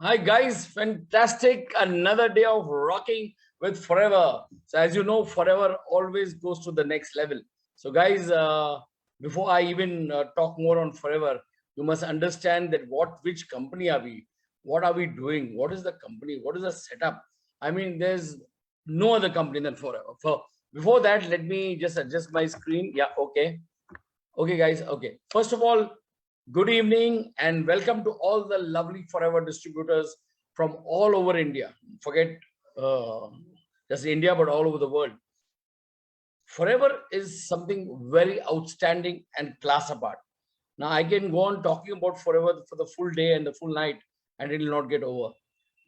Hi guys, fantastic. Another day of rocking with Forever. So as you know, Forever always goes to the next level. So guys, before I even talk more on Forever, you must understand that which company are we? What are we doing? What is the company? What is the setup? I mean, there's no other company than Forever. Before that, let me just adjust my screen. Yeah, okay. Okay, guys. Okay. First of all, good evening and welcome to all the lovely Forever distributors from all over India. Forget uh, just India, but all over the world. Forever is something very outstanding and class apart. Now, I can go on talking about Forever for the full day and the full night, and it will not get over.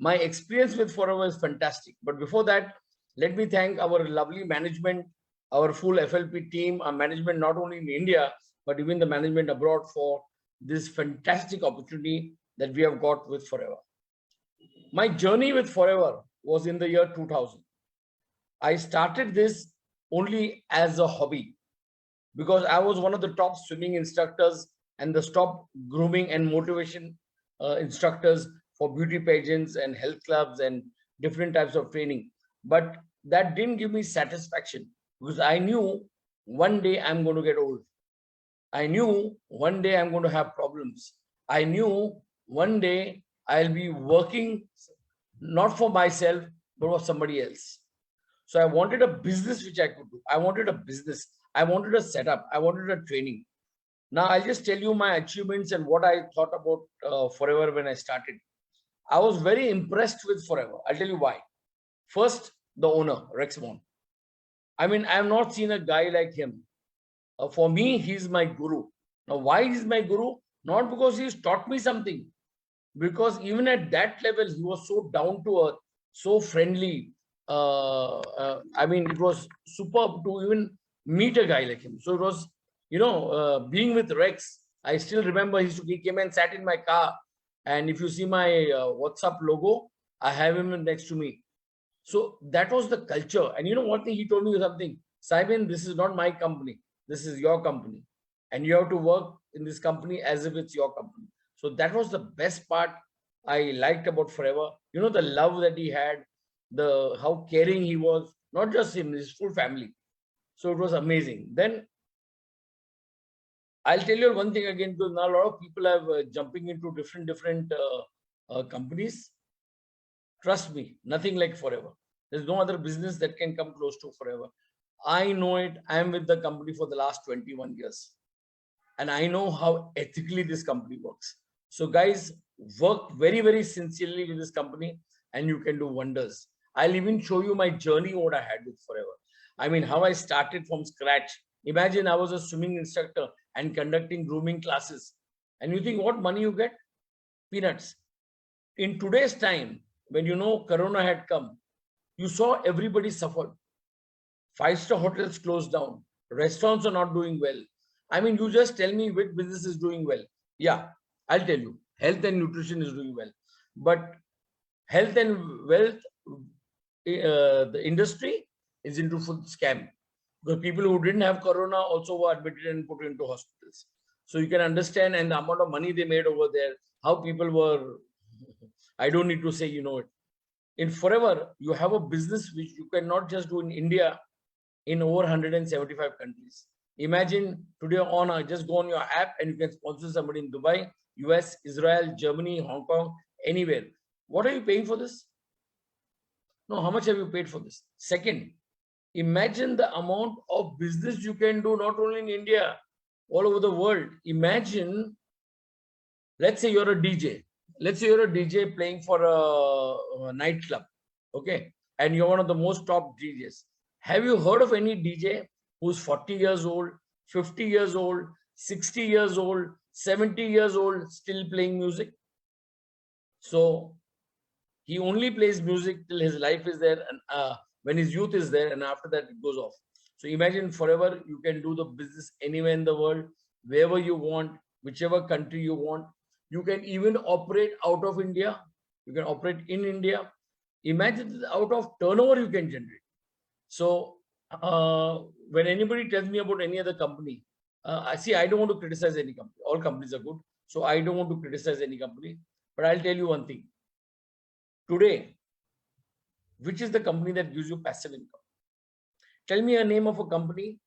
My experience with Forever is fantastic. But before that, let me thank our lovely management, our full FLP team, our management not only in India, but even the management abroad for this fantastic opportunity that we have got with Forever. My journey with Forever was in the year 2000. I started this only as a hobby because I was one of the top swimming instructors and the top grooming and motivation instructors for beauty pageants and health clubs and different types of training. But that didn't give me satisfaction because I knew one day I'm going to get old. I knew one day I'm going to have problems. I knew one day I'll be working not for myself, but for somebody else. So I wanted a business which I could do. I wanted a business. I wanted a setup. I wanted a training. Now I'll just tell you my achievements and what I thought about Forever when I started. I was very impressed with Forever. I'll tell you why. First, the owner, Rex Vaughn. I mean, I have not seen a guy like him. For me, he's my guru. Now, why he's my guru? Not because he's taught me something, because even at that level, he was so down to earth, so friendly. I mean, it was superb to even meet a guy like him. So it was, being with Rex. I still remember he came and sat in my car, and if you see my WhatsApp logo, I have him next to me. So that was the culture. And you know one thing he told me something, Simon, this is not my company. This is your company. And you have to work in this company as if it's your company. So that was the best part I liked about Forever. You know, the love that he had, the how caring he was, not just him, his full family. So it was amazing. Then I'll tell you one thing again, because now a lot of people are jumping into different companies. Trust me, nothing like Forever. There's no other business that can come close to Forever. I know it. I am with the company for the last 21 years. And I know how ethically this company works. So, guys, work very, very sincerely with this company and you can do wonders. I'll even show you my journey, what I had with Forever. I mean, how I started from scratch. Imagine I was a swimming instructor and conducting grooming classes. And you think what money you get? Peanuts. In today's time, when you know Corona had come, you saw everybody suffered. Five-star hotels closed down. Restaurants are not doing well. I mean, you just tell me which business is doing well. Yeah, I'll tell you. Health and nutrition is doing well. But health and wealth, the industry is into full scam. Because people who didn't have Corona also were admitted and put into hospitals. So you can understand, and the amount of money they made over there, how people were, I don't need to say, you know it. In Forever, you have a business which you cannot just do in India, in over 175 countries. Imagine today just go on your app and you can sponsor somebody in Dubai, US, Israel, Germany, Hong Kong, anywhere. What are you paying for this? No, how much have you paid for this? Second, imagine the amount of business you can do not only in India, all over the world. Imagine, let's say you're a DJ. Let's say you're a DJ playing for a nightclub, okay? And you're one of the most top DJs. Have you heard of any DJ who's 40 years old, 50 years old, 60 years old, 70 years old, still playing music? So he only plays music till his life is there and when his youth is there, and after that it goes off. So imagine Forever, you can do the business anywhere in the world, wherever you want, whichever country you want. You can even operate out of India. You can operate in India. Imagine the out of turnover you can generate. So when anybody tells me about any other company, I don't want to criticize any company. All companies are good. So I don't want to criticize any company. But I'll tell you one thing. Today, which is the company that gives you passive income? Tell me a name of a company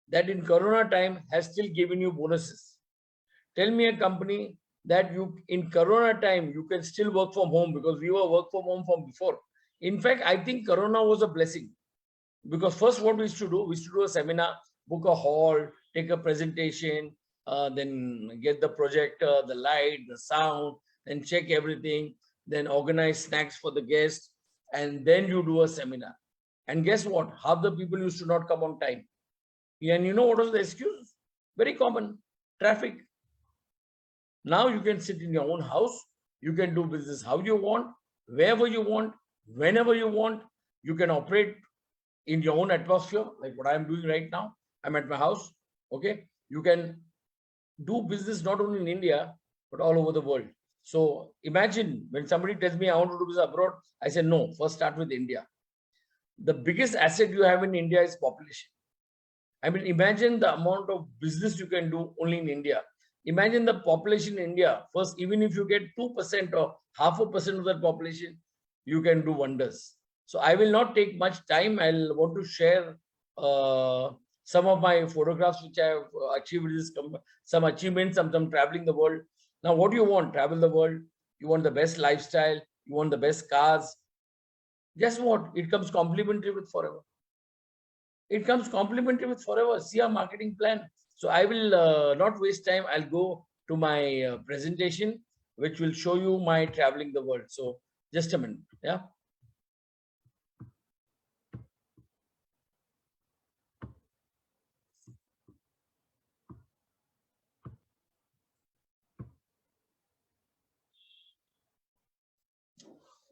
that in Corona time has still given you bonuses. Tell me a company that you in Corona time you can still work from home, because we were work from home from before. In fact, I think Corona was a blessing, because first what we used to do, a seminar, book a hall, take a presentation, then get the projector, the light, the sound, then check everything, then organize snacks for the guests, and then you do a seminar. And guess what? Half the people used to not come on time. And you know what was the excuse? Very common: traffic. Now you can sit in your own house. You can do business how you want, wherever you want, whenever you want. You can operate in your own atmosphere, like what I'm doing right now. I'm at my house. Okay. You can do business not only in India, but all over the world. So imagine when somebody tells me I want to do business abroad, I say, no, first start with India. The biggest asset you have in India is population. I mean, imagine the amount of business you can do only in India. Imagine the population in India. First, even if you get 2% or 0.5% of that population, you can do wonders. So I will not take much time. I'll want to share some of my photographs which I have achieved, some achievements, some traveling the world. Now, what do you want? Travel the world. You want the best lifestyle. You want the best cars. Guess what? It comes complimentary with Forever. It comes complimentary with Forever. See our marketing plan. So I will not waste time. I'll go to my presentation, which will show you my traveling the world. So just a minute. Yeah.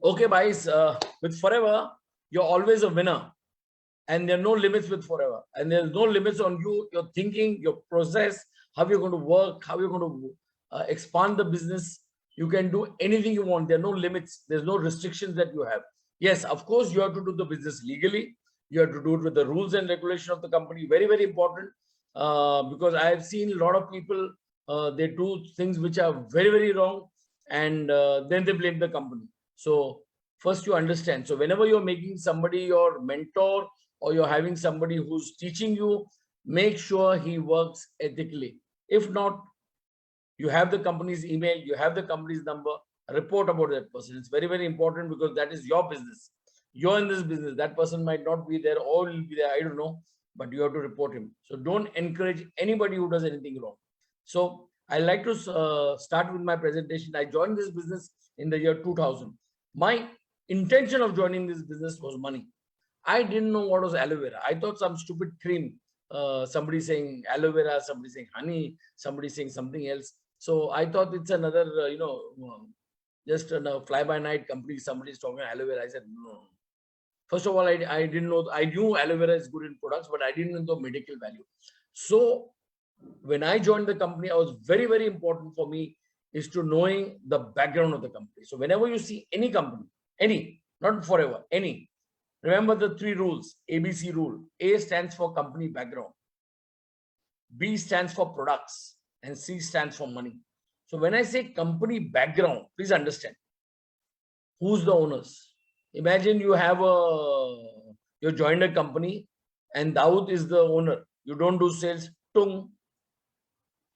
Okay, guys, with Forever, you're always a winner. And there are no limits with Forever. And there's no limits on you, your thinking, your process, how you're going to work, how you're going to expand the business. You can do anything you want. There are no limits. There's no restrictions that you have. Yes, of course, you have to do the business legally. You have to do it with the rules and regulation of the company. Very, very important. Because I have seen a lot of people, they do things which are very, very wrong. And then they blame the company. So first you understand. So whenever you're making somebody your mentor, or you're having somebody who's teaching you, make sure he works ethically. If not, you have the company's email, you have the company's number, report about that person. It's very, very important, because that is your business. You're in this business. That person might not be there or will be there, I don't know, but you have to report him. So don't encourage anybody who does anything wrong. So I like to start with my presentation. I joined this business in the year 2000. My intention of joining this business was money. I didn't know what was aloe vera. I thought some stupid cream. Somebody saying aloe vera, somebody saying honey, somebody saying something else. So I thought it's another, just a fly-by-night company. Somebody's talking aloe vera. I said, no. First of all, I didn't know. I knew aloe vera is good in products, but I didn't know the medical value. So when I joined the company, I was very, very important for me is to knowing the background of the company. So whenever you see any company, any, not Forever, any, remember the 3 rules, ABC rule. A stands for company background. B stands for products. And C stands for money. So when I say company background, please understand. Who's the owners? Imagine you joined a company and Daud is the owner. You don't do sales. Tung.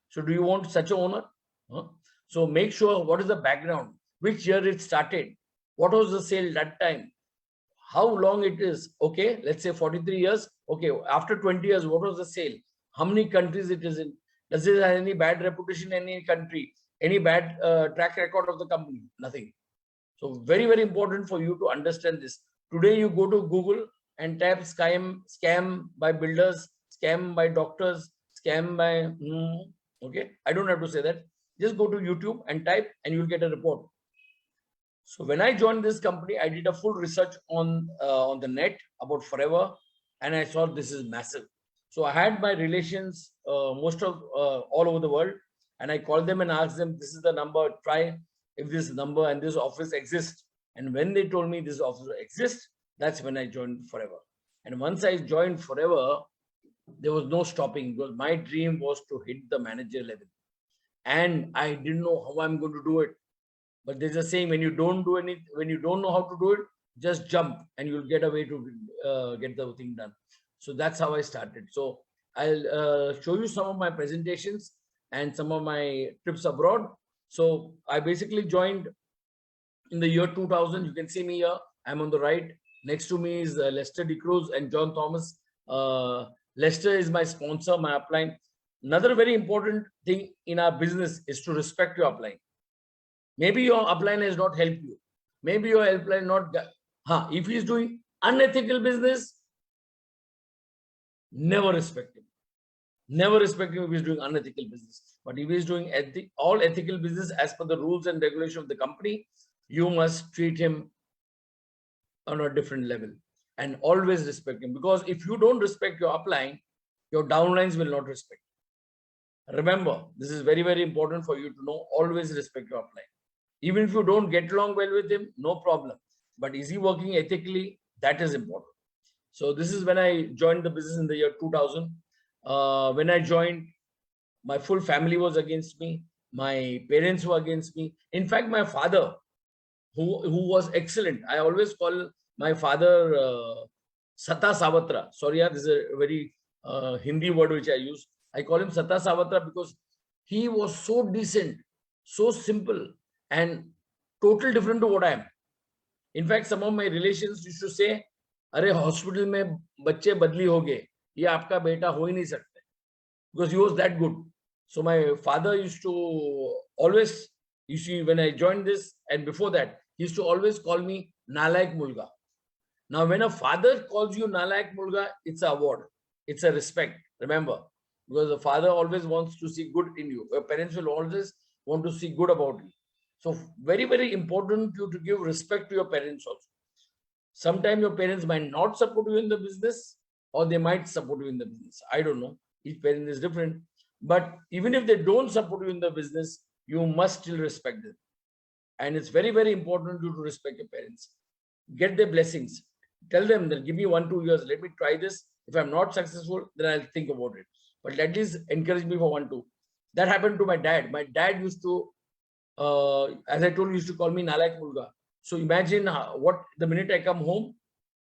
So do you want such an owner? Huh? So make sure what is the background, which year it started, what was the sale that time, how long it is. Okay, let's say 43 years. Okay, after 20 years, what was the sale? How many countries it is in? Does it have any bad reputation in any country? Any bad track record of the company? Nothing. So very, very important for you to understand this. Today you go to Google and type scam by builders, scam by doctors, scam by, okay, I don't have to say that. Just go to YouTube and type and you'll get a report. So when I joined this company, I did a full research on the net about Forever, and I saw this is massive. So I had my relations most of all over the world, and I called them and asked them, this is the number, try if this number and this office exists. And when they told me this office exists, that's when I joined Forever. And once I joined Forever, there was no stopping, because my dream was to hit the manager level. And I didn't know how I'm going to do it. But there's a saying, when you don't do anything, when you don't know how to do it, just jump and you'll get a way to get the thing done. So that's how I started. So I'll show you some of my presentations and some of my trips abroad. So I basically joined in the year 2000. You can see me here. I'm on the right. Next to me is Lester DeCruz and John Thomas. Lester is my sponsor, my upline. Another very important thing in our business is to respect your upline. Maybe your upline has not helped you. Maybe your upline not. If he is doing unethical business, never respect him. Never respect him if he is doing unethical business. But if he is doing all ethical business as per the rules and regulation of the company, you must treat him on a different level and always respect him. Because if you don't respect your upline, your downlines will not respect. Remember, this is very, very important for you to know. Always respect your upline. Even if you don't get along well with him, no problem. But is he working ethically? That is important. So this is when I joined the business in the year 2000. When I joined, my full family was against me. My parents were against me. In fact, my father, who was excellent. I always call my father Sata Savatra. Sorry, this is a very Hindi word which I use. I call him Sata Savatra because he was so decent, so simple, and total different to what I am. In fact, some of my relations used to say, "Arey hospital में बच्चे बदली हो गए, ये आपका बेटा हो ही नहीं सकते," because he was that good. So my father used to always, you see, when I joined this and before that, he used to always call me Nalayak Mulga. Now, when a father calls you Nalayak Mulga, it's an award, it's a respect. Remember, because the father always wants to see good in you. Your parents will always want to see good about you. So very, very important to give respect to your parents also. Sometimes your parents might not support you in the business, or they might support you in the business. I don't know. Each parent is different. But even if they don't support you in the business, you must still respect them. And it's very, very important to respect your parents. Get their blessings. Tell them that give me 1-2 years. Let me try this. If I'm not successful, then I'll think about it. But at least encourage me for 1-2. That happened to my dad. My dad used to, as I told you, used to call me Nalayak Mulga. So imagine what, the minute I come home,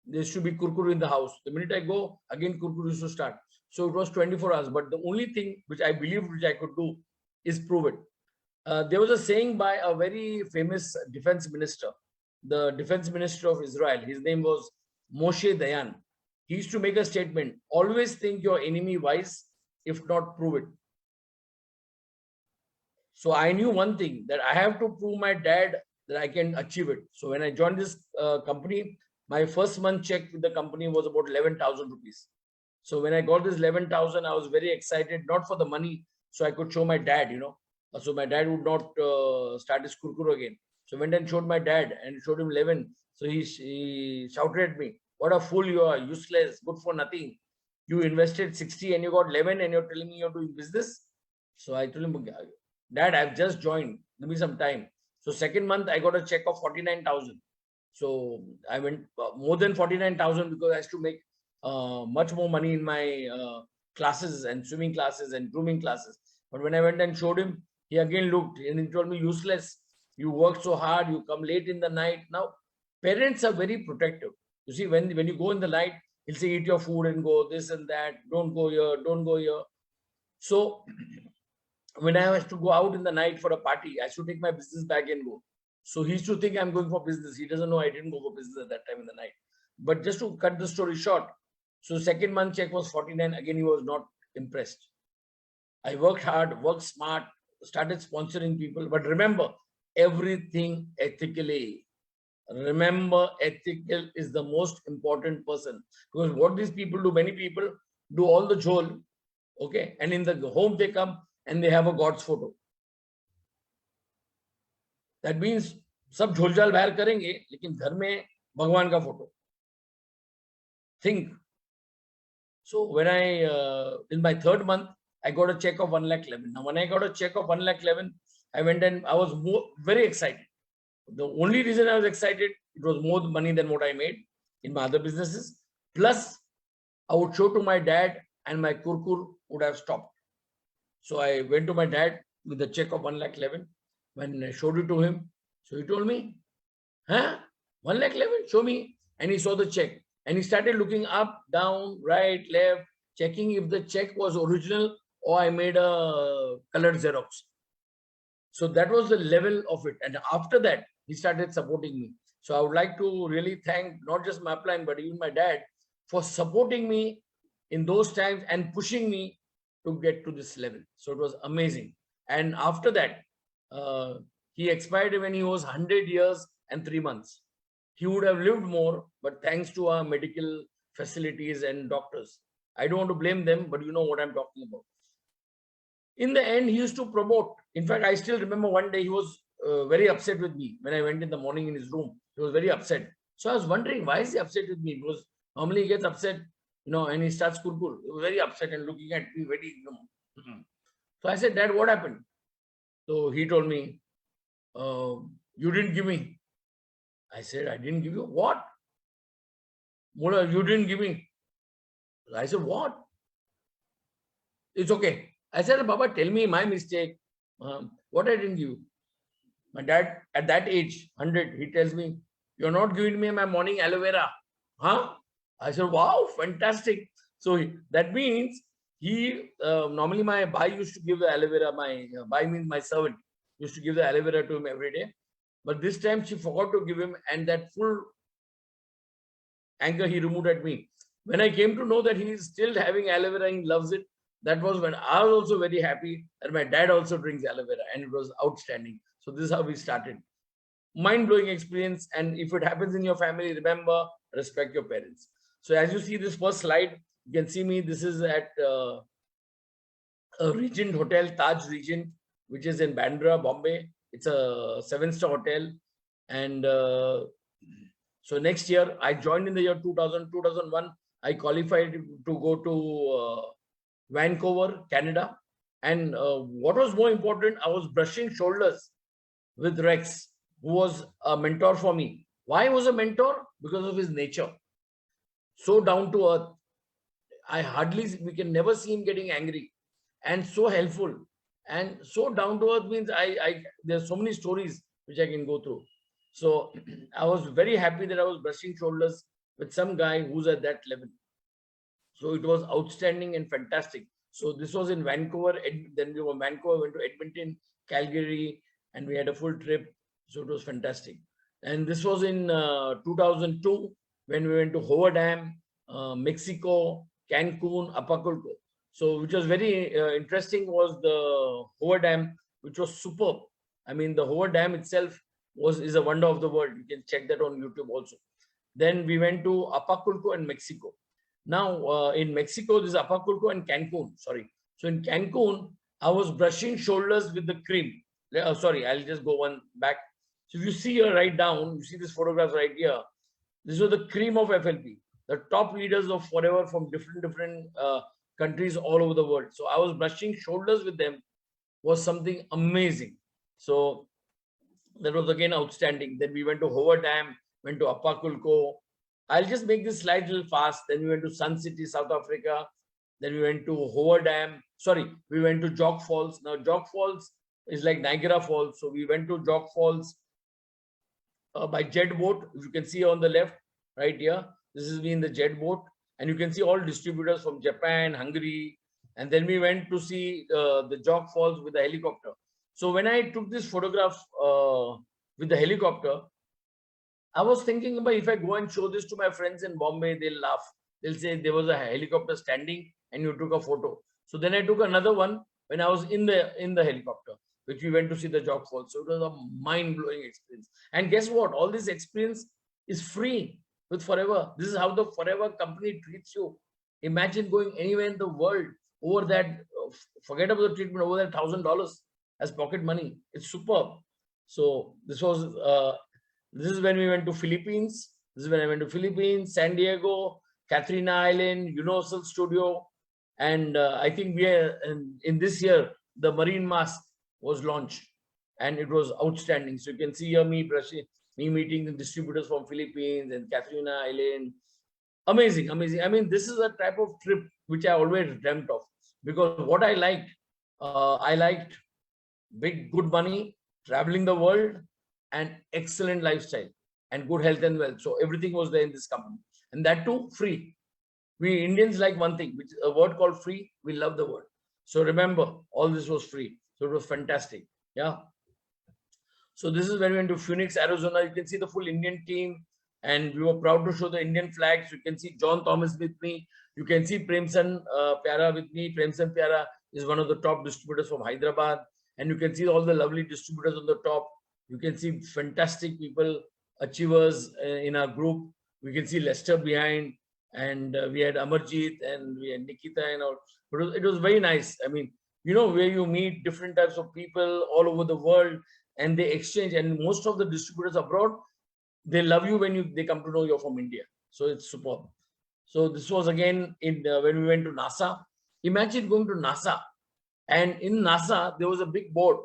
there should be kurkuru in the house. The minute I go, again kurkuru used to start. So it was 24 hours. But the only thing which I believed which I could do is prove it. There was a saying by a very famous defense minister, the defense minister of Israel. His name was Moshe Dayan. He used to make a statement, always think your enemy wise, if not prove it. So I knew one thing, that I have to prove my dad that I can achieve it. So when I joined this company, my first month check with the company was about 11,000 rupees. So when I got this 11,000, I was very excited, not for the money, so I could show my dad, you know. So my dad would not start his kurkuru again. So I went and showed my dad and showed him 11. So he shouted at me, "What a fool you are, useless, good for nothing. You invested 60 and you got 11 and you're telling me you're doing business?" So I told him, "Dad, I've just joined. Give me some time." So second month, I got a check of 49,000. So I went more than 49,000 because I used to make much more money in my classes and swimming classes and grooming classes. But when I went and showed him, he again looked and he told me, "Useless. You work so hard. You come late in the night." Now, parents are very protective. You see, when you go in the night, he'll say, "Eat your food and go this and that. Don't go here. Don't go here." So when I was to go out in the night for a party, I should take my business bag and go. So he used to think I'm going for business. He doesn't know I didn't go for business at that time in the night. But just to cut the story short, so second month check was 49. Again, he was not impressed. I worked hard, worked smart, started sponsoring people. But remember, everything ethically. Remember, ethical is the most important person. Because what these people do, many people do all the jhol, okay? And in the home they come and they have a God's photo. That means सब झोलझाल बाहर करेंगे, लेकिन घर में भगवान का photo. Think. So when in my third month, I got a check of 1,11,000. Now, when I got a check of 1,11,000, I went and I was very excited. The only reason I was excited, it was more money than what I made in my other businesses. Plus, I would show to my dad and my kurkur would have stopped. So I went to my dad with a check of 1,11,000. When I showed it to him, So he told me, huh? 1,11,000, show me. And he saw the check. And he started looking up, down, right, left, checking if the check was original or I made a colored Xerox. So that was the level of it. And after that, he started supporting me. So I would like to really thank not just my upline, but even my dad for supporting me in those times and pushing me to get to this level. So it was amazing. And after that, he expired when he was 100 years and 3 months. He would have lived more, but thanks to our medical facilities and doctors. I don't want to blame them, but you know what I'm talking about. In the end, he used to promote. In fact, I still remember one day he was very upset with me when I went in the morning in his room. He was very upset. So I was wondering, why is he upset with me? Because normally he gets upset, and he starts cool. He was very upset and looking at me very, So I said, Dad, what happened? So he told me, you didn't give me. I said, I didn't give you? What? Mullah, you didn't give me. I said, what? It's okay. I said, Baba, tell me my mistake. What I didn't give you? My dad, at that age, 100, he tells me, you're not giving me my morning aloe vera. Huh? I said, wow, fantastic. So that means he, normally my bhai used to give the aloe vera, my bhai means my servant, used to give the aloe vera to him every day. But this time she forgot to give him, and that full anger he removed at me. When I came to know that he is still having aloe vera and he loves it, that was when I was also very happy that my dad also drinks aloe vera, and it was outstanding. So this is how we started. Mind-blowing experience. And if it happens in your family, remember, respect your parents. So as you see this first slide, you can see me. This is at a Regent Hotel, Taj Regent, which is in Bandra, Bombay. It's a 7-star hotel. And so next year, I joined in the year 2000, 2001. I qualified to go to Vancouver, Canada. And what was more important, I was brushing shoulders with Rex, who was a mentor for me. Why he was a mentor? Because of his nature. So down to earth. We can never see him getting angry, and so helpful. And so down to earth means there's so many stories which I can go through. So I was very happy that I was brushing shoulders with some guy who's at that level. So it was outstanding and fantastic. So this was in Vancouver. Then we were in Vancouver, went to Edmonton, Calgary, and we had a full trip. So it was fantastic. And this was in 2002 when we went to Hoover Dam, Mexico, Cancun, Acapulco. So which was very interesting was the Hoover Dam, which was superb. I mean, the Hoover Dam itself is a wonder of the world. You can check that on YouTube also. Then we went to Acapulco and Mexico. Now, in Mexico, this is Acapulco and Cancun, sorry. So in Cancun, I was brushing shoulders with the cream. Sorry, I'll just go one back. So if you see here right down, you see this photograph right here. This was the cream of FLP, the top leaders of forever from different countries all over the world. So I was brushing shoulders with them, was something amazing. So that was again outstanding. Then we went to Hoover Dam, went to Acapulco. I'll just make this slide a little fast. Then we went to Sun City, South Africa. Then we went to Hoover Dam. Sorry, we went to Jog Falls. Now, Jog Falls is like Niagara Falls. So we went to Jog Falls by jet boat. You can see on the left, right here. This is me in the jet boat. And you can see all distributors from Japan, Hungary. And then we went to see the Jog Falls with the helicopter. So when I took this photograph with the helicopter, I was thinking about if I go and show this to my friends in Bombay, they'll laugh. They'll say there was a helicopter standing and you took a photo. So then I took another one when I was in the helicopter, which we went to see the Jog Falls. So it was a mind-blowing experience. And guess what? All this experience is free with Forever. This is how the Forever company treats you. Imagine going anywhere in the world over that, forget about the treatment, over that $1,000 as pocket money. It's superb. So this is when we went to Philippines. This is when I went to Philippines, San Diego, Catherine Island, Universal Studio. And I think we are in this year, the Marine Mask was launched and it was outstanding. So you can see here me meeting the distributors from Philippines and Catherine Island. Amazing, amazing. I mean, this is a type of trip which I always dreamt of, because what I liked big, good money, traveling the world, and excellent lifestyle and good health and wealth. So everything was there in this company, and that too free. We Indians like one thing, which is a word called free. We love the word. So remember, all this was free. So it was fantastic. Yeah. So this is when we went to Phoenix, Arizona. You can see the full Indian team, and we were proud to show the Indian flags. You can see John Thomas with me. You can see Premsan Pyara with me. Premsan Pyara is one of the top distributors from Hyderabad, and you can see all the lovely distributors on the top. You can see fantastic people, achievers in our group. We can see Lester behind, and we had Amarjeet and we had Nikita and all. But it was very nice. I mean, you know, where you meet different types of people all over the world, and they exchange. And most of the distributors abroad, they love you when they come to know you're from India. So it's superb. So this was again in when we went to NASA. Imagine going to NASA, and in NASA there was a big board.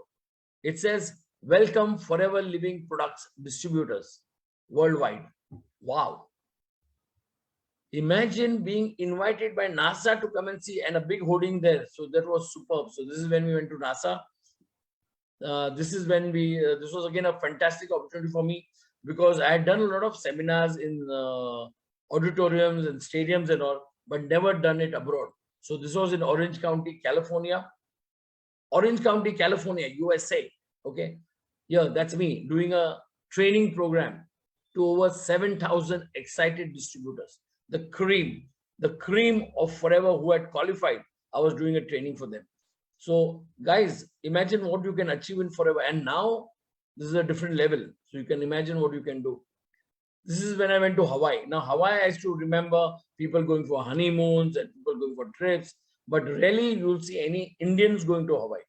It says, "Welcome Forever Living Products Distributors Worldwide." Wow. Imagine being invited by NASA to come and see, and a big hoarding there. So that was superb. So this is when we went to NASA. This is when this was again a fantastic opportunity for me, because I had done a lot of seminars in auditoriums and stadiums and all, but never done it abroad. So this was in Orange County, California. Orange County, California, USA. Okay. Yeah, that's me doing a training program to over 7,000 excited distributors. The cream of Forever who had qualified. I was doing a training for them. So guys, imagine what you can achieve in Forever. And now this is a different level. So you can imagine what you can do. This is when I went to Hawaii. Now, Hawaii, I used to remember people going for honeymoons and people going for trips. But rarely you will see any Indians going to Hawaii.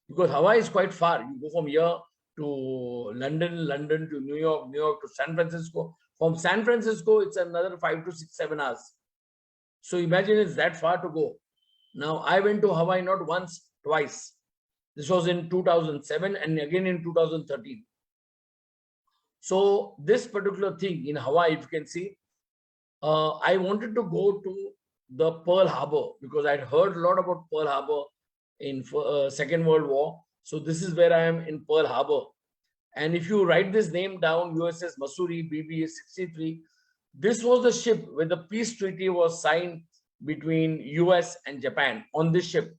Because Hawaii is quite far. You go from here to London, London to New York, New York to San Francisco. From San Francisco, it's another 5 to 6, 7 hours. So imagine it's that far to go. Now, I went to Hawaii not once, twice. This was in 2007 and again in 2013. So this particular thing in Hawaii, if you can see, I wanted to go to the Pearl Harbor because I'd heard a lot about Pearl Harbor in Second World War. So this is where I am in Pearl Harbor. And if you write this name down, USS Missouri BB 63, this was the ship where the peace treaty was signed between US and Japan on this ship.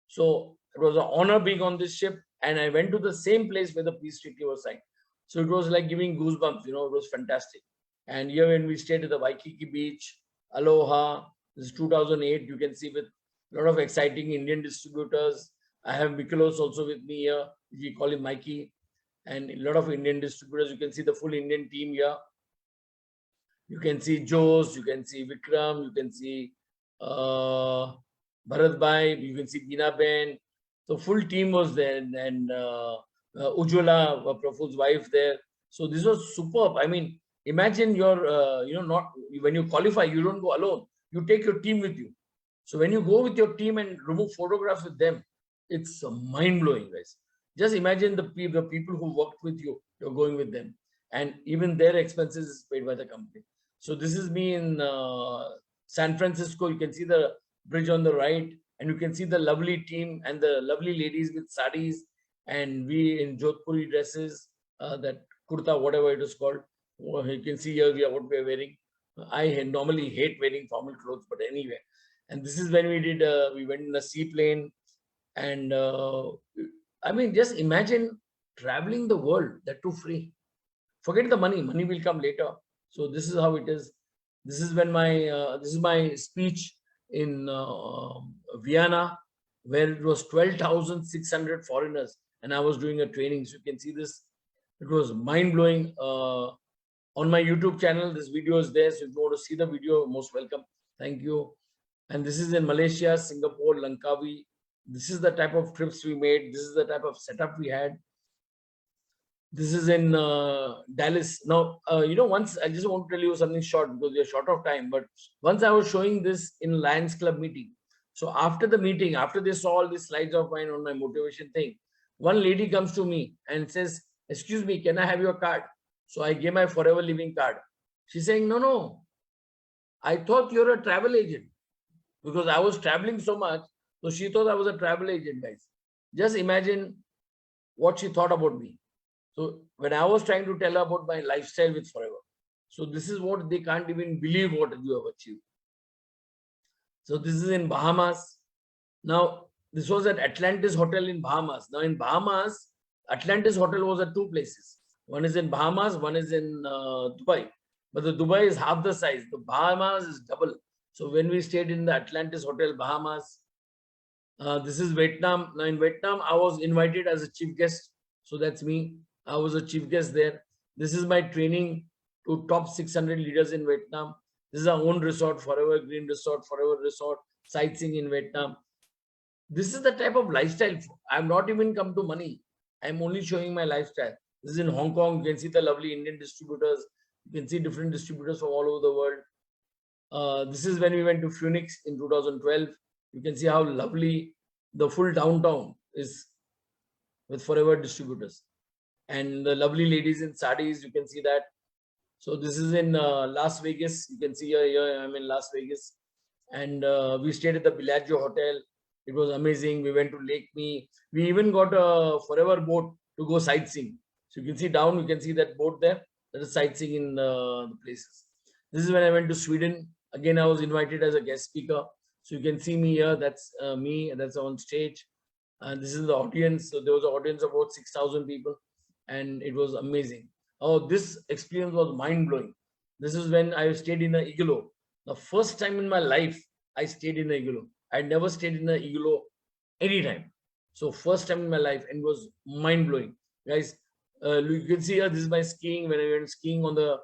So it was an honor being on this ship, and I went to the same place where the peace treaty was signed. So it was like giving goosebumps, you know, it was fantastic. And here when we stayed at the Waikiki beach, Aloha, this is 2008, you can see with a lot of exciting Indian distributors. I have Mikolos also with me here, we call him Mikey, and a lot of Indian distributors. You can see the full Indian team here. You can see Jose, you can see Vikram, you can see Bharat Bhai, you can see Bina Ben. So full team was there, and Ujjwala, Praful's wife there. So this was superb. I mean, imagine you're, not when you qualify, you don't go alone. You take your team with you. So when you go with your team and remove photographs with them, it's mind-blowing, guys. Just imagine the people who worked with you, you're going with them. And even their expenses is paid by the company. So this is me in San Francisco. You can see the bridge on the right, and you can see the lovely team and the lovely ladies with saris, and we in Jodhpuri dresses, that kurta, whatever it is called. You can see here what we are wearing. I normally hate wearing formal clothes, but anyway. And this is when we did, we went in a seaplane. And I mean, just imagine traveling the world, that too free. Forget the money will come later. So this is how it is. This is when this is my speech in Vienna, where it was 12,600 foreigners, and I was doing a training. So you can see this. It was mind-blowing. On my YouTube channel, this video is there. So if you want to see the video, most welcome. Thank you. And this is in Malaysia, Singapore, Langkawi. This is the type of trips we made. This is the type of setup we had. This is in Dallas. Now, once I just want to tell you something short because we are short of time. But once I was showing this in Lions Club meeting. So after the meeting, after they saw all these slides of mine on my motivation thing, one lady comes to me and says, "Excuse me, can I have your card?" So I gave my Forever Living card. She's saying, "No. I thought you're a travel agent." Because I was traveling so much. So she thought I was a travel agent, guys. Just imagine what she thought about me. So when I was trying to tell about my lifestyle with Forever, so this is what they can't even believe what you have achieved. So this is in Bahamas. Now, this was at Atlantis Hotel in Bahamas. Now, in Bahamas, Atlantis Hotel was at two places. One is in Bahamas, one is in Dubai. But the Dubai is half the size. The Bahamas is double. So when we stayed in the Atlantis Hotel, Bahamas, this is Vietnam. Now, in Vietnam, I was invited as a chief guest. So that's me. I was a chief guest there. This is my training to top 600 leaders in Vietnam. This is our own resort, Forever Green Resort, Forever Resort, sightseeing in Vietnam. This is the type of lifestyle. I'm not even come to money. I'm only showing my lifestyle. This is in Hong Kong. You can see the lovely Indian distributors. You can see different distributors from all over the world. This is when we went to Phoenix in 2012. You can see how lovely the full downtown is with Forever distributors. And the lovely ladies in sarees, you can see that. So this is in Las Vegas. You can see here I'm in Las Vegas. And we stayed at the Bellagio Hotel. It was amazing. We went to Lake Me. We even got a Forever boat to go sightseeing. So you can see down, you can see that boat there. That is sightseeing in the places. This is when I went to Sweden. Again, I was invited as a guest speaker. So you can see me here. That's me. That's on stage. And this is the audience. So there was an audience of about 6,000 people. And it was amazing. Oh, this experience was mind-blowing. This is when I stayed in an igloo. The first time in my life, I stayed in an igloo. I never stayed in an igloo anytime. So first time in my life, and it was mind-blowing. Guys, you can see here, this is my skiing. When I went skiing on the,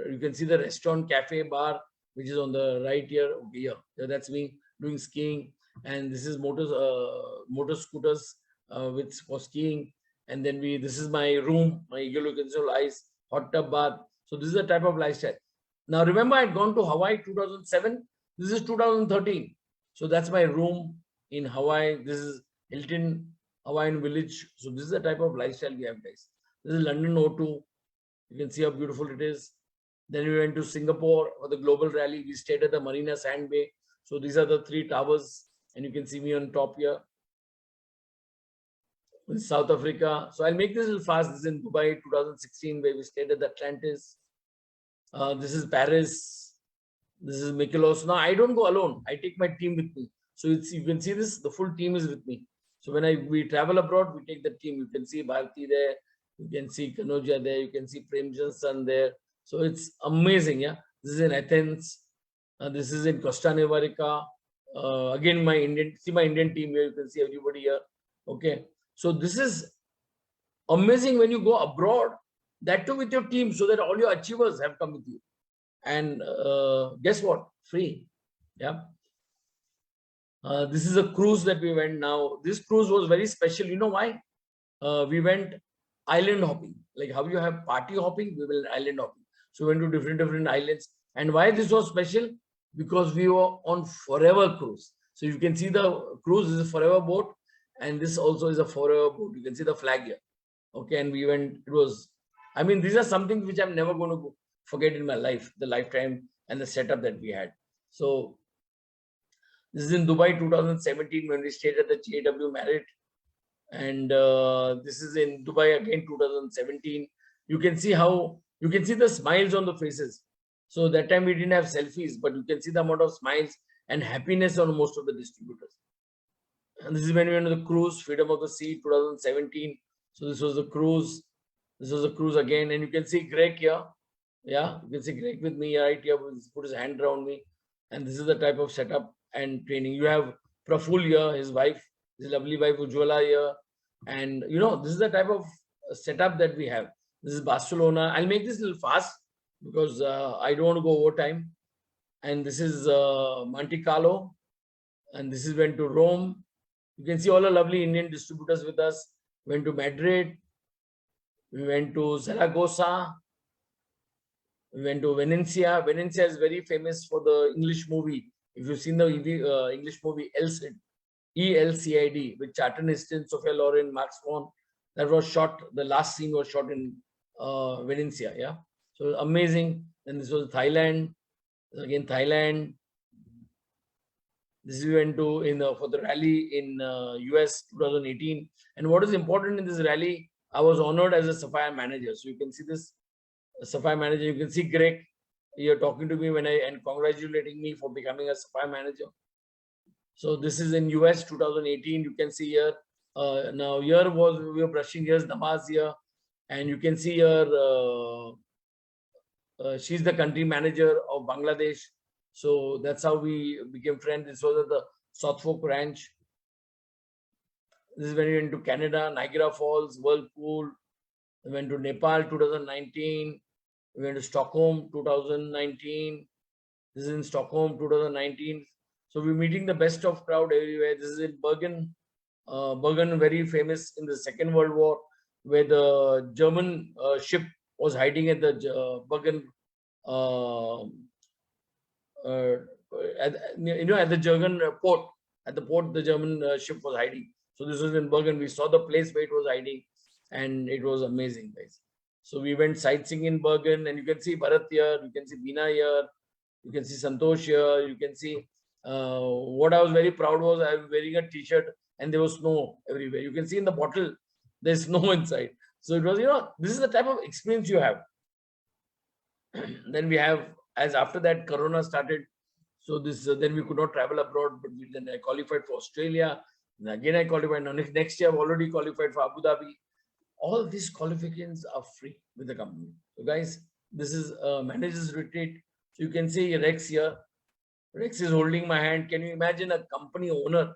you can see the restaurant, cafe, bar, which is on the right here. Okay, yeah, that's me doing skiing. And this is motor scooters with for skiing. And then this is my room, my igloo, console, ice, hot tub bath. So this is the type of lifestyle. Now remember, I had gone to Hawaii 2007. This is 2013. So that's my room in Hawaii. This is Hilton Hawaiian Village. So this is the type of lifestyle we have, guys. This is London O2. You can see how beautiful it is. Then we went to Singapore for the global rally. We stayed at the Marina Sand Bay. So these are the three towers. And you can see me on top here. In South Africa. So I'll make this a little fast. This is in Dubai 2016, where we stayed at the Atlantis. This is Paris. This is Mykonos. Now I don't go alone. I take my team with me. So you can see this, the full team is with me. So when we travel abroad, we take the team. You can see Bharti there. You can see Kanoja there. You can see Premjansan there. So it's amazing. Yeah. This is in Athens. This is in Costa Nevarica. Again, my Indian team here. You can see everybody here. Okay. So this is amazing when you go abroad, that too with your team, so that all your achievers have come with you. And guess what? Free. Yeah. This is a cruise that we went now. This cruise was very special. You know why? We went island hopping. Like how you have party hopping, we will island hopping. So we went to different islands. And why this was special? Because we were on Forever cruise. So you can see the cruise is a Forever boat. And this also is a Forever boat. You can see the flag here. Okay. And we went, it was, I mean, these are something which I'm never going to forget in my life, the lifetime and the setup that we had. So this is in Dubai 2017 when we stayed at the JW Marriott. And this is in Dubai again 2017. You can see the smiles on the faces. So that time we didn't have selfies, but you can see the amount of smiles and happiness on most of the distributors. And this is when we went to the cruise, Freedom of the Sea 2017. So this was the cruise. This was the cruise again. And you can see Greg here. Yeah, you can see Greg with me right here. Put his hand around me. And this is the type of setup and training. You have Praful here, his wife, his lovely wife Ujwala here. And you know, this is the type of setup that we have. This is Barcelona. I'll make this a little fast because I don't want to go over time. And this is Monte Carlo. And this is went to Rome. You can see all the lovely Indian distributors with us. Went to Madrid. We went to Zaragoza. We went to Valencia. Valencia is very famous for the English movie. If you've seen the English movie Elcid, ELCID, with Charlton Heston, Sophia Loren, Max Swan, that was shot, the last scene was shot in Valencia. Yeah. So amazing. Then this was Thailand. Again, Thailand. This we went to for the rally in US 2018. And what is important in this rally, I was honored as a Sapphire manager. So you can see this Sapphire manager. You can see Greg here talking to me and congratulating me for becoming a Sapphire manager. So this is in US 2018. You can see here. Now here we were brushing. Here's Namaz here, and you can see here. She's the country manager of Bangladesh. So that's how we became friends. This was at the South Fork Ranch. This is when we went to Canada, Niagara Falls, Whirlpool. We went to Nepal 2019. We went to Stockholm 2019. This is in Stockholm 2019. So we're meeting the best of crowd everywhere. This is in Bergen. Bergen, very famous in the Second World War, where the German ship was hiding at the Bergen, at the German port. At the port, the German ship was hiding. So this was in Bergen. We saw the place where it was hiding, and it was amazing, guys. So we went sightseeing in Bergen, and you can see Bharat here, you can see Bina here, you can see Santosh here, you can see. What I was very proud was I was wearing a t-shirt and there was snow everywhere. You can see in the bottle, there's snow inside. So it was, this is the type of experience you have. Then we have, as after that, Corona started. So this, then we could not travel abroad, but then I qualified for Australia. And again, I qualified. Now, next year, I've already qualified for Abu Dhabi. All these qualifications are free with the company. So guys, this is a manager's retreat. So you can see Rex here. Rex is holding my hand. Can you imagine a company owner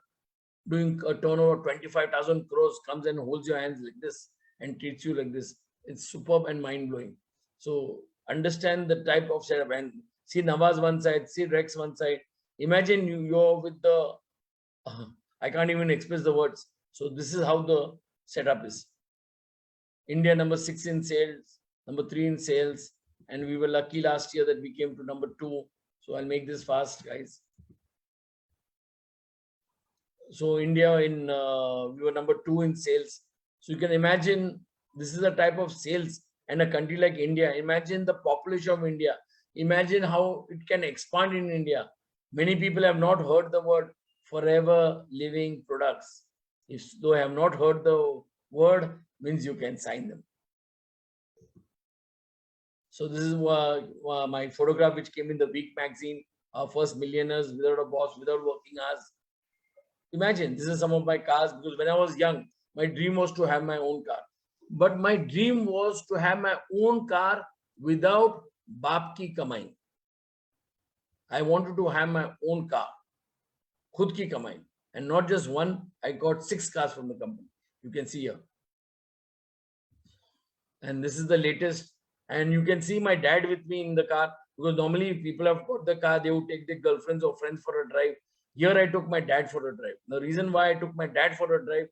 doing a turnover 25,000 crores comes and holds your hands like this and treats you like this? It's superb and mind-blowing. So understand the type of setup and see Nawaz one side, see Rex one side. Imagine you're with the, I can't even express the words. So this is how the setup is. India number 6 in sales, number 3 in sales. And we were lucky last year that we came to number 2. So I'll make this fast, guys. So India we were number 2 in sales. So you can imagine this is the type of sales and a country like India. Imagine the population of India. Imagine how it can expand in India. Many people have not heard the word forever living products. If they have not heard the word, means you can sign them. So this is my photograph which came in the Week magazine. Our first millionaires without a boss, without working hours. Imagine, this is some of my cars, because when I was young, my dream was to have my own car. But my dream was to have my own car without baap ki kamai. I wanted to have my own car, khud ki kamai. And not just one, I got 6 cars from the company. You can see here. And this is the latest. And you can see my dad with me in the car, because normally if people have got the car, they would take their girlfriends or friends for a drive. Here I took my dad for a drive. The reason why I took my dad for a drive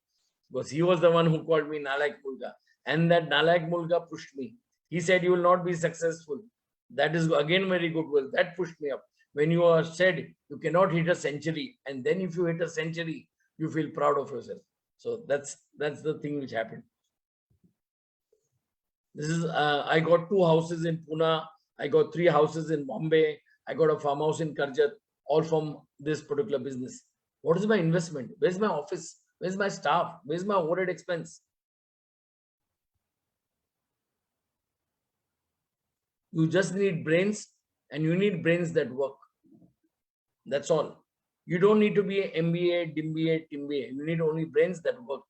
was he was the one who called me Nalayak Mulga. And that Nalayak Mulga pushed me. He said, you will not be successful. That is again very good. Well, that pushed me up. When you are said you cannot hit a century, and then if you hit a century, you feel proud of yourself. So that's the thing which happened. This is I got 2 houses in Pune. I got 3 houses in Bombay. I got a farmhouse in Karjat, all from this particular business. What is my investment? Where's my office? Where's my staff? Where's my overhead expense? You just need brains, and you need brains that work. That's all. You don't need to be an MBA, DMBA, TIMBA. You need only brains that work.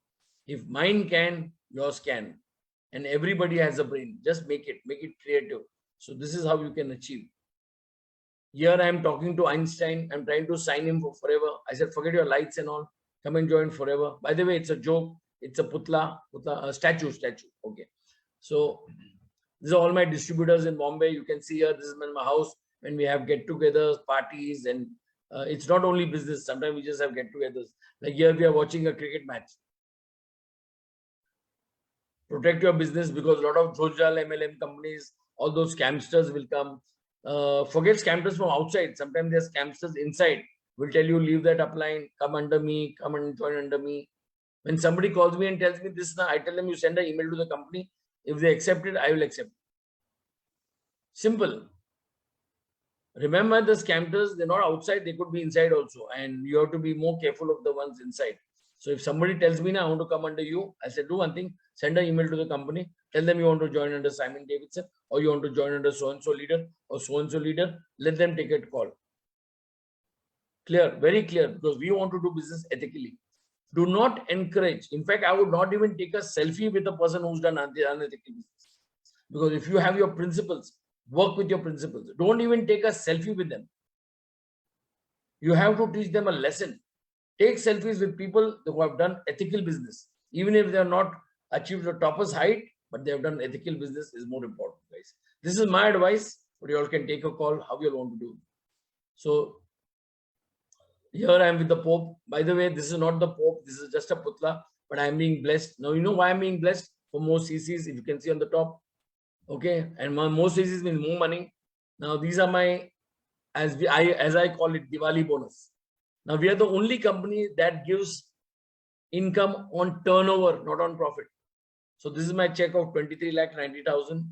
If mine can, yours can. And everybody has a brain. Just make it creative. So this is how you can achieve. Here I am talking to Einstein. I'm trying to sign him for forever. I said, forget your lights and all. Come and join forever. By the way, it's a joke. It's a statue. Okay. So these are all my distributors in Bombay. You can see here, this is my house when we have get-togethers, parties, and it's not only business. Sometimes we just have get-togethers. Like here we are watching a cricket match. Protect your business, because a lot of Jojal MLM companies, all those scamsters will come. Forget scamsters from outside. Sometimes there's scamsters inside. Will tell you, leave that upline, come under me, come and join under me. When somebody calls me and tells me this, I tell them, you send an email to the company. If they accept it, I will accept it. Simple. Remember, the scammers, they're not outside, they could be inside also. And you have to be more careful of the ones inside. So if somebody tells me now I want to come under you, I say do one thing, send an email to the company, tell them you want to join under Simon Davidson, or you want to join under so-and-so leader or so-and-so leader, let them take a call. Clear, very clear, because we want to do business ethically. Do not encourage. In fact, I would not even take a selfie with a person who's done unethical business. Because if you have your principles, work with your principles. Don't even take a selfie with them. You have to teach them a lesson. Take selfies with people who have done ethical business. Even if they have not achieved the toppest height, but they have done ethical business is more important, guys. This is my advice, but you all can take a call how you want to do. So here I am with the Pope. By the way, this is not the Pope. This is just a putla, but I am being blessed. Now, you know why I'm being blessed? For more CCs, if you can see on the top. Okay. And more CCs means more money. Now, these are my, as I call it, Diwali bonus. Now, we are the only company that gives income on turnover, not on profit. So this is my check of 23,90,000.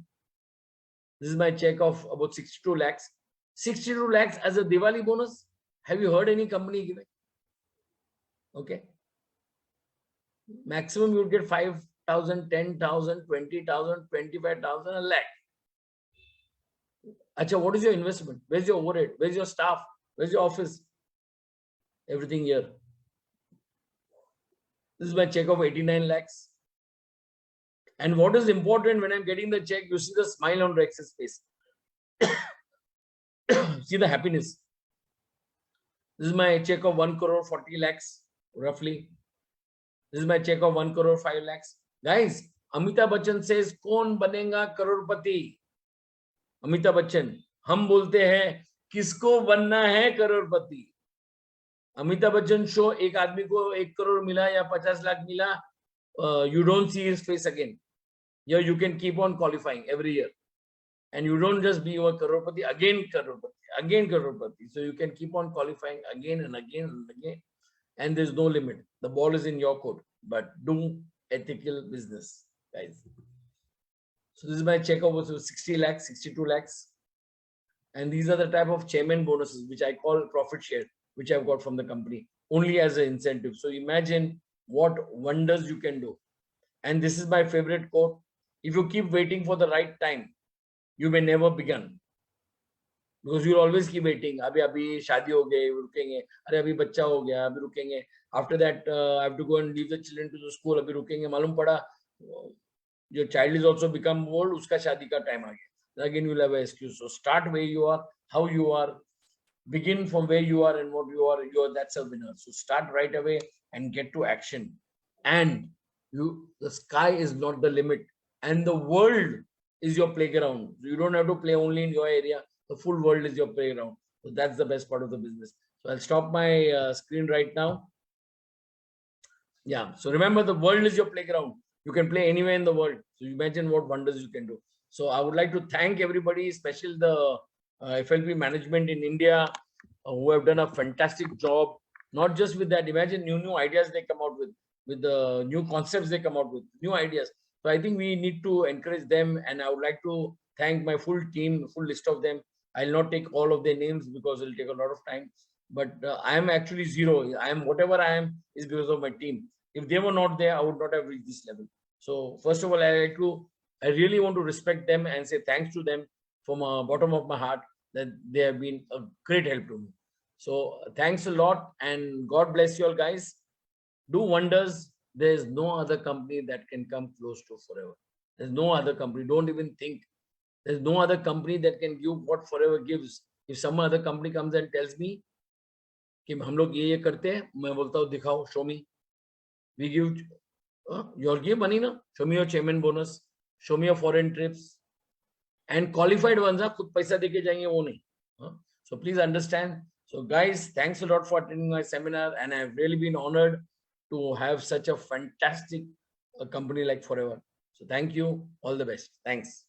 This is my check of about 62 lakhs. 62 lakhs as a Diwali bonus. Have you heard any company giving? Okay. Maximum you would get 5,000, 10,000, 20,000, 25,000, a lakh. Acha, what is your investment? Where's your overhead? Where's your staff? Where's your office? Everything here. This is my check of 89 lakhs. And what is important when I'm getting the check, you see the smile on Rex's face. See the happiness. This is my check of 1 crore 40 lakhs, roughly. This is my check of 1 crore 5 lakhs. Guys, Amitabh Bachchan says, "Kaun banega crorepati?" Amitabh Bachchan, हम बोलते हैं किसको बनना है करोड़पति. Amitabh Bachchan show एक आदमी को 1 crore मिला या 50 lakh मिला, you don't see his face again. Here you can keep on qualifying every year. And you don't just be a crorepati, again crorepati. So you can keep on qualifying again and again and again. And there's no limit. The ball is in your court. But do ethical business, guys. So this is my check of 60 lakhs, 62 lakhs. And these are the type of chairman bonuses, which I call profit share, which I've got from the company, only as an incentive. So imagine what wonders you can do. And this is my favorite quote. If you keep waiting for the right time, you may never begin. Because you'll always keep waiting. Abhi shadi ho gayi, rukenge. Arey abhi bachcha ho gaya, abhi rukenge. After that, I have to go and leave the children to the school. Abhi rukenge. Malum pada, your child is also become old. Uska shadi ka time aa gaya. Again, you'll have an excuse. So start where you are, how you are. Begin from where you are and what you are. That's a winner. So start right away and get to action. And the sky is not the limit. And the world is your playground. You don't have to play only in your area. The full world is your playground. So that's the best part of the business. So I'll stop my screen right now. Yeah. So remember, the world is your playground. You can play anywhere in the world. So imagine what wonders you can do. So I would like to thank everybody, especially the FLP management in India, who have done a fantastic job. Not just with that, imagine new ideas they come out with the new concepts they come out with, new ideas. So I think we need to encourage them, and I would like to thank my full team, full list of them. I'll not take all of their names because it'll take a lot of time. But I am actually zero. I am whatever I am is because of my team. If they were not there, I would not have reached this level. So first of all, I really want to respect them and say thanks to them from the bottom of my heart that they have been a great help to me. So thanks a lot, and God bless you all, guys. Do wonders. There's no other company that can come close to Forever. There's no other company. Don't even think. There's no other company that can give what Forever gives. If some other company comes and tells me कि हम लोग ये करते हैं, मैं बोलता हूँ दिखाओ, show me. We give your give money na. Show me your chairman bonus. Show me your foreign trips. And qualified ones, खुद पैसा देके जाएंगे वो नहीं. So please understand. So guys, thanks a lot for attending my seminar, and I've really been honored to have such a fantastic company like Forever. So thank you. All the best. Thanks.